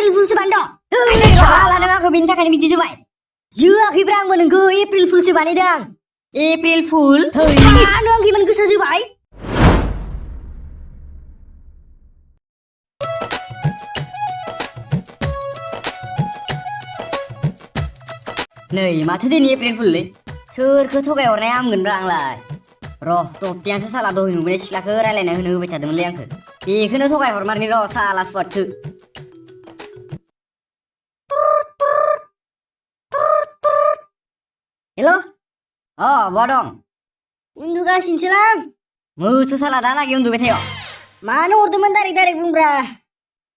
April फुलसो बानायदों साला नों आंखौ बिनि थाखायनो बिदि जोबाय जोआखैब्रा आंबो नोंखौ एप्रिल फुलसो बानायदों एप्रिल फुल नों आंखौ इमान गोसो जोबाय नै माथो दिनै एप्रिल फुललै सोरखौ थगायहरनाया हामगोनब्रा आंलाय र' तप्तियासो साला दहाय नुबोनाय सिख्लाखौ रायलायना होनो होबाय थादोंमोनलै आंखौ बेखौनो थगायहरमारनि र' साला सुवादखौ हेल' बहा दं उन्दुगासिनोसोलां मोसौ साला दालागै उन्दुबाय थायो मानो हरदोंमोन डाइरेक्ट बुंब्रा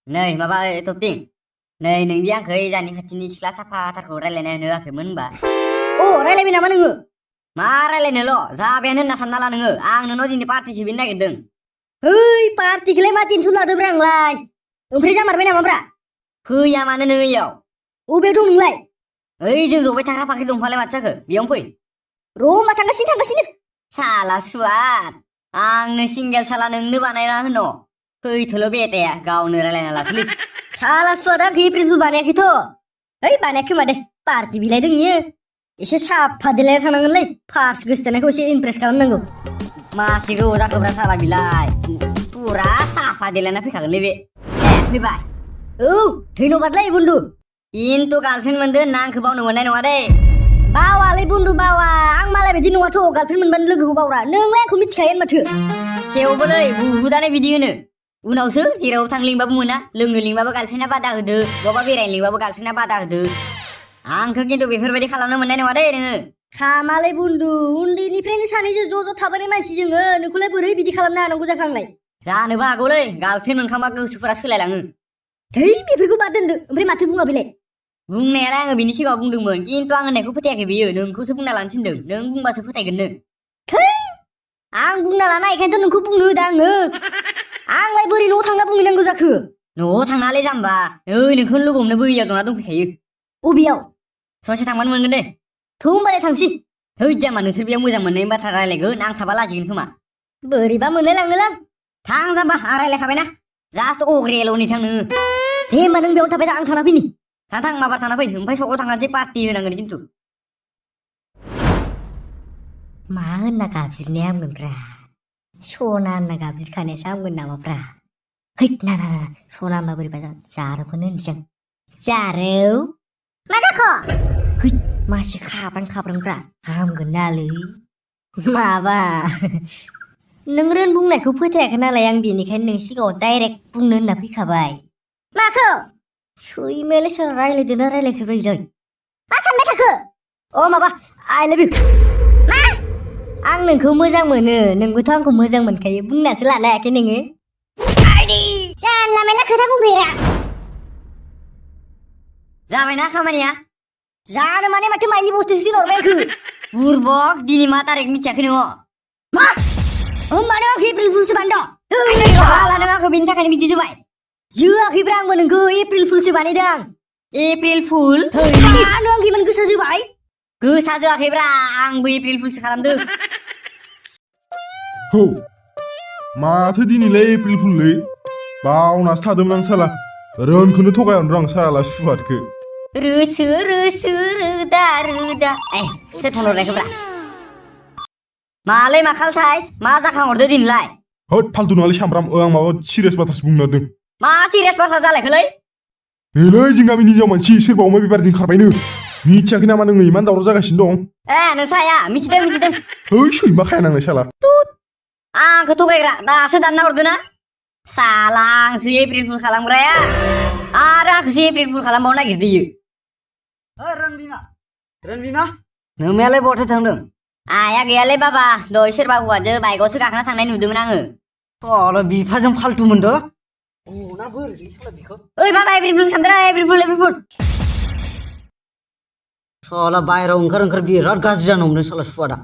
नै माबा तप्ति नै नोंदि आंखौ जानि खाथिनि सिख्ला साफाथारखौ रायलायना होनो होआखैमोन होनबा रायलायबाय नामा नोङो मा रायलायनोल' जाबायानो होनना सानना ला नोङो आं नोंनाव दिनै पार्टिसो बिनो नागिरदों है पार्टिखौलाय मा टेनसन लादोंब्रा आंलाय ओमफ्राय जामारबाय नामाब्रा फैया मानो नों इयाव अबेयाव दं नोंलाय ओइ जों जबाय थाग्रा फाख्रि दंफांलाय माथो जाखो बेयावनो फै र' मा थांगासिनो साला सुवाद आंनो सिंगेल साला नोंनो बानायना होनो फैथोल' बेटाया गावनो रायलायना लाथोलै साला सुवादा एप्रिलबो बानायाखैथ' ओइ बानायाखै मादे पार्टि बिलाइदों इयो एसे साफा देलायना थांनांगोनलै फार्स्ट गोसोथोनायखौ एसे इमप्रेस खालामनांगौ मासे गोबाव जाखोब्रा साला बिलाइ पुरा साफा देलायना फैखागोनलै बे फैबाय औ धन्यबादलै बुन्दु खिन्थु गार्लफ्रेन्ड मोनदो होनना आंखौ बावनो मोननाय नङा दे बावालै बुन्दु बावा आं मालाय बायदि नङाथ' गार्लफ्रेन्ड मोनबानो लोगोखौ बावरा नोंलाय आंखौ मिथिखायो माथो थेवबोलै बुहुदानो बिदि होनो उनावसो जेराव थां लिंबाबो मोना लोंनो लिंबाबो गार्लफ्रेन्डा बादा होदो बबा बेरायनो लिंबाबो गार्लफ्रेन्डा बादा होदो आंखौ खिन्थु बेफोरबायदि खालामनो मोननाय नङा दे नोङो खामालै बुन्दु उन्दैनिफ्रायनो सानैजों ज' थाबोनाय मानसि जोङो नोंखौलाय बोरै बिदि खालामनो हानांगौ जाखो आंलाय जानोबो हागौलै गार्लफ्रेन्ड मोनखांबा गोसोफोरा सोलायलाङो थै बेफोरखौ बाद दोनदो ओमफ्राय माथो बुङा बेलाय बुंनायालाय आङो बिनि सिगाङाव बुंदोंमोन खिन्थु आं होननायखौ फोथायाखै बियो नोंखौसो बुंना लानो थिनदों नों बुंबासो फोथायगोन नों थै आं बुंना लाना बेखायनोथ' नोंखौ बुंनो होदों आङो आंलाय बोरै न'आव थांना बुंहैनांगौ जाखो न'आव थांनालै जाम्बा नै नोंखौ लोगो हमनो बैयाव जना दंफैखायो अबेयाव ससे थांबानो मोनगोन दे थ' होमबालाय थांसै है जाम्बा नोंसोर बेयाव मोजां मोननायनि बाथ्रा रायलायगोन आं थाबा लाजिगोन खोमा बोरैबा मोनलाय लाङोलां थां जाम्बा आं रायलायखाबायना जास्ट अग्रेल'नि थां नोङो दे होमबा नों बेयावनो थाबाय दा आं थांना फैनि थां माबार थांना फै ओमफ्राय सकाव थांनानैसो पार्टि होनांगोन खिन्थु मा होनना गाबज्रिनाया हामगोनब्रा सना होनना गाबज्रिखानायासो हामगोन नामाब्रा है ना सना होनबा बोरैबा जारौखौनो होनसै आं जारौ मा जाखो है मासे खाब्रांब्रा हामगोन नालै माबा नों रोन बुंनायखौ फोथायाखै नालाय आं बेनिखायनो नों सिगाङाव डाइरेक्ट बुंनो होनना फैखाबाय माखौ सैमायालाय सोर रायलायदोंना रायलायखोब्रायलै मा सानबाय थाखो माबा आइ लाभ इउ मा आं नोंखौ मोजां मोनो नोंबोथ' आंखौ मोजां मोनखायो बुंनासो लानो हायाखै नोङो जानला मेनला खोथा बुंफैरा जाबायना खामानिया जानो माने माथो माइलि बस्थुसो हरबाय आंखो बुरबक दिनै मा तारिख मिथियाखै नोङो मा होमबा नों आंखौ एप्रिल फुलसो बानायदों साला नों आंखौ बिनि थाखायनो बिदि जोबाय जोआखैब्रा आंबो नोंखौ एप्रिल फुलसो बानायदों एप्रिल फुल नों आंखौ इमान गोसो जोबाय गोसा जोआखैब्रा आंबो एप्रिल फुलसो खालामदों हौ माथो दिनैलाय एप्रिल फुललै बावनासो थादोंमोन आं साला रोनखौनो थगायहरदों आं साला सुवादखौ रोसो रोदा सोर फन हरनायखौब्रा मालै मा खाल साइज मा जाखांहरदो दिनैलाय होद फाल्तु नङालै सामब्राम आं माबा सिरियास बाथ्रासो बुंनो नागिरदों मा सिरियास बाथ्रा जालायखोलै नैलै जों गामिनि हिनजाव मानसि सोरबा अमा बेफारिजों खारबायनो मिथियाखै नामा नोङो इमान दावराव जागासिनो दं नोंसो हाया मिथिदों है सैमा खाया नांनाय साला आंखौ थगायग्रा दासो दानना हरदो ना साला आंसो एप्रिल फुल खालामग्राया आरो आंखौसो एप्रिल फुल खालामबावनो नागिरदो इयो रनबिमा नोमायालाय बहाथो थांदों आइया गैयालै बाबा दहाय सोरबा हौवाजों बाइकआवसो गाखोना थांनाय नुदोंमोन आङो अ बिफाजों फाल्तु मोनदो ओइ बाबा एप्रिल फुल सानदों एप्रिल फुल साला बाहेराव ओंखार बिराद गाज्रि जानो हमदों साला सुवादा